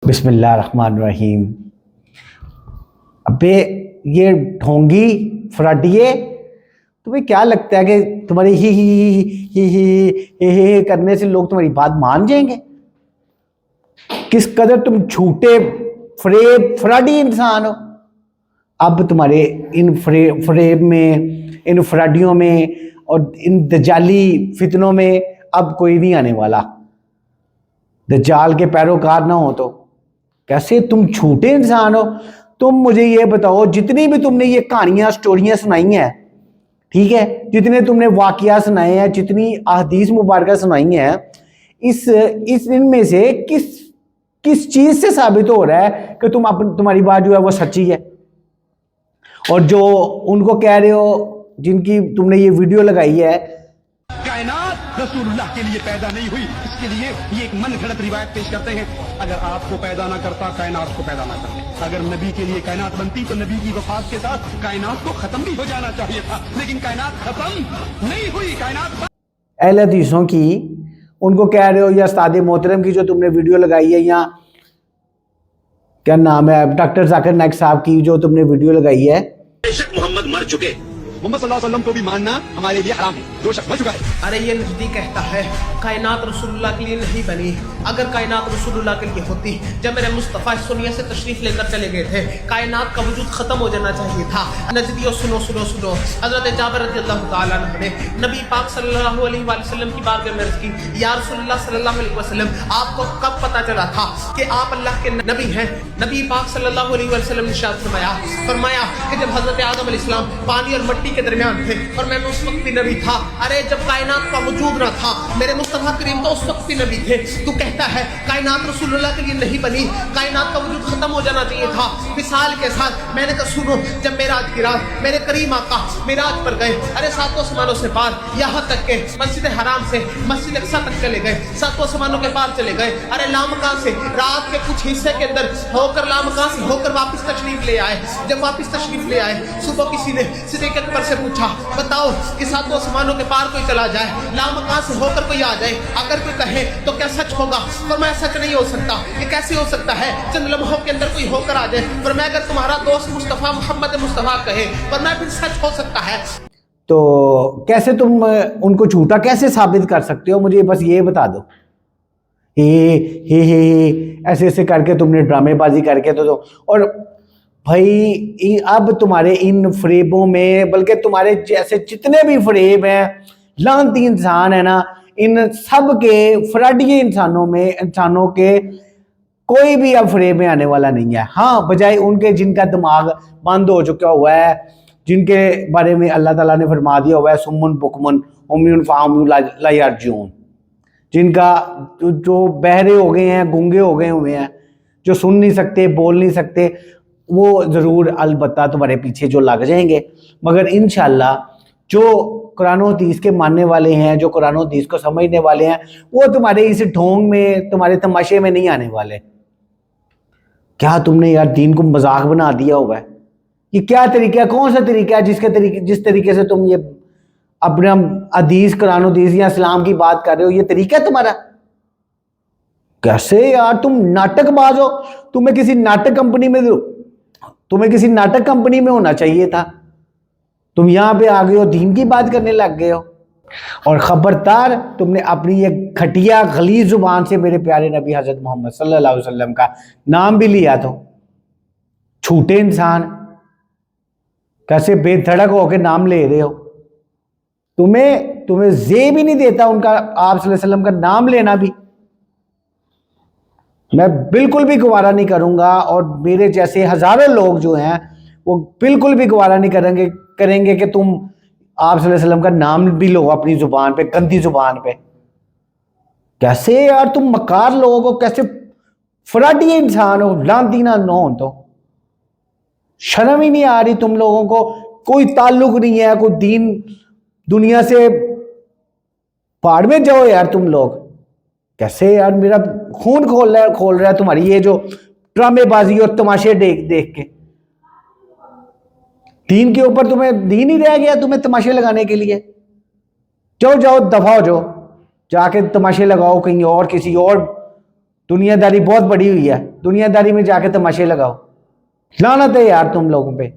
بسم اللہ الرحمن الرحیم۔ ابے یہ ڈھونگی فراڈیے، تمہیں کیا لگتا ہے کہ تمہاری ہی کرنے سے لوگ تمہاری بات مان جائیں گے؟ کس قدر تم جھوٹے فریب فراڈی انسان ہو۔ اب تمہارے ان فریب میں، ان فراڈیوں میں اور ان دجالی فتنوں میں اب کوئی نہیں آنے والا۔ دجال کے پیروکار نہ ہو تو کیسے تم جھوٹے انسان ہو۔ تم مجھے یہ بتاؤ، جتنی بھی تم نے یہ کہانیاں سٹوریاں سنائی ہیں، ٹھیک ہے، جتنے تم نے واقعات سنائے ہیں، جتنی احادیث مبارکہ سنائی ہیں، ان میں سے کس چیز سے ثابت ہو رہا ہے کہ تمہاری بات جو ہے وہ سچی ہے؟ اور جو ان کو کہہ رہے ہو، جن کی تم نے یہ ویڈیو لگائی ہے، کائنات رسول اللہ کے لیے پیدا نہیں ہوئی، اس کے لیے یہ ایک من گھڑت روایت پیش کرتے ہیں، اگر آپ کو پیدا نہ کرتا کائنات کو پیدا نہ کرتا، اگر نبی کے لیے کائنات بنتی تو نبی کی وفات کے ساتھ کائنات کو ختم بھی ہو جانا چاہیے تھا، لیکن کائنات ختم نہیں ہوئی، کائنات اہل حدیثوں کی ان کو کہہ رہے ہو، یا استاد محترم کی جو تم نے ویڈیو لگائی ہے، یا کیا نام ہے ڈاکٹر ذاکر نائک صاحب کی جو تم نے ویڈیو لگائی ہے، بے شک محمد مر چکے، محمد صلی اللہ علیہ وسلم کو بھی ماننا ہمارے لیے حرام ہے، جو شخص مر چکا ہے۔ ارے یہ نزدیک کہتا ہے کائنات رسول اللہ کے لیے نہیں بنی، اگر کائنات رسول اللہ کے لیے ہوتی، جب میرے مصطفیٰ اس دنیا سے تشریف لے کر چلے گئے تھے، کائنات کا وجود ختم ہو جانا چاہیے تھا۔ نزدیو سنو سنو سنو، حضرت جابر رضی اللہ تعالیٰ عنہ نے نبی پاک صلی اللہ علیہ وآلہ وسلم کی بارگاہ میں عرض کی، یا رسول اللہ صلی اللہ علیہ وسلم، آپ کو کب پتہ چلا تھا کہ آپ اللہ کے نبی ہیں؟ نبی پاک صلی اللہ علیہ وسلم نے ارشاد فرمایا کہ جب حضرت آدم علیہ السلام پانی اور مٹی کے درمیان تھے اور میں اس وقت بھی نبی تھا۔ ارے جب کائنات کا وجود نہ تھا، میرے مصطفیٰ کریم تو اس وقت بھی نبی تھے، تو کہتا ہے کائنات رسول اللہ کے لیے نہیں بنی، کائنات کا وجود ختم ہو جانا چاہیے تھا۔ مثال کے ساتھ میں نے کہا سنو، جب معراج کی رات میرے کریم آقا معراج پر گئے، ارے ساتوں آسمانوں سے پار، یہاں تک کہ مسجد حرام سے مسجد اقصیٰ تک چلے گئے، ساتوں آسمانوں کے پار چلے گئے، ارے لامکان سے رات کے کچھ حصے کے اندر ہو کر لامکان سے ہو کر واپس تشریف لے آئے۔ جب واپس تشریف لے آئے، صبح کسی نے صدیق اکبر سے پوچھا، بتاؤ کہ ساتوں آسمانوں کے پار کوئی چلا جائے، لامکان سے ہو کر کوئی آ جائے، اگر کوئی کہے تو کیا سچ ہوگا؟ فرمایا سچ نہیں ہو سکتا، یہ کیسے ہو سکتا ہے؟ چند لمحوں کے اندر کوئی ہو کر آ جائے۔ فرمایا اگر تمہارا دوست مصطفیٰ محمد مصطفیٰ کہے، فرمایا پھر سچ ہو سکتا ہے۔ تو کیسے تم ان کو جھوٹا کیسے ثابت کر سکتے ہو؟ مجھے بس یہ بتا دو۔ ایسے ایسے کر کے تم نے ڈرامے بازی کر کے تو اور بھائی اب تمہارے ان فریبوں میں، بلکہ تمہارے جیسے جتنے بھی فریب ہیں، لعنتی انسان ہے نا، ان سب کے فراڈی انسانوں کے کوئی بھی اب فریب میں آنے والا نہیں ہے۔ ہاں، بجائے ان کے جن کا دماغ بند ہو چکا ہوا ہے، جن کے بارے میں اللہ تعالیٰ نے فرما دیا ہوا ہے سمن بکمن عمیٌ فہم لا یرجعون، جن کا جو بہرے ہو گئے ہیں، گونگے ہو گئے ہوئے ہیں، جو سن نہیں سکتے، بول نہیں سکتے، وہ ضرور البتہ تمہارے پیچھے جو لگ جائیں گے، مگر انشاءاللہ جو قرآن و حدیث کے ماننے والے ہیں، جو قرآن و حدیث کو سمجھنے والے ہیں، وہ تمہارے اس ڈھونگ میں، تمہارے تماشے میں نہیں آنے والے۔ کیا تم نے یار دین کو مذاق بنا دیا ہوا ہے؟ یہ کیا طریقہ ہے؟ کون سا طریقہ ہے جس طریقے سے تم یہ اپنا حدیث، قرآن و حدیث یا اسلام کی بات کر رہے ہو؟ یہ طریقہ ہے تمہارا؟ کیسے یار تم ناٹک باز ہو؟ تمہیں کسی ناٹک کمپنی میں ہونا چاہیے تھا، تم یہاں پہ آ گئے ہو، دین کی بات کرنے لگ گئے ہو۔ اور خبردار، تم نے اپنی یہ گھٹیا غلیظ زبان سے میرے پیارے نبی حضرت محمد صلی اللہ علیہ وسلم کا نام بھی لیا تو جھوٹے انسان کیسے بے دھڑک ہو کے نام لے رہے ہو؟ تمہیں زیب ہی نہیں دیتا ان کا، آپ صلی اللہ علیہ وسلم کا نام لینا بھی۔ میں بالکل بھی گوارا نہیں کروں گا، اور میرے جیسے ہزاروں لوگ جو ہیں وہ بالکل بھی گوارا نہیں کریں گے کہ تم آپ صلی اللہ علیہ وسلم کا نام بھی لو اپنی زبان پہ، گندی زبان پہ۔ کیسے یار تم مکار لوگ ہو، کیسے فراڈی انسان ہو، لعنتی نہ ہو تو شرم ہی نہیں آ رہی تم لوگوں کو؟ کوئی تعلق نہیں ہے، کوئی دین دنیا سے، پہاڑ میں جاؤ یار تم لوگ۔ کیسے یار میرا خون کھول رہا ہے تمہاری یہ جو ڈرامے بازی اور تماشے دیکھ کے۔ دین کے اوپر تمہیں دین ہی رہ گیا تمہیں تماشے لگانے کے لیے؟ جاؤ دفع ہو جاؤ، جا کے تماشے لگاؤ کہیں اور، کسی اور دنیا داری بہت بڑی ہوئی ہے, دنیا داری میں جا کے تماشے لگاؤ. لعنت ہے یار تم لوگوں پہ.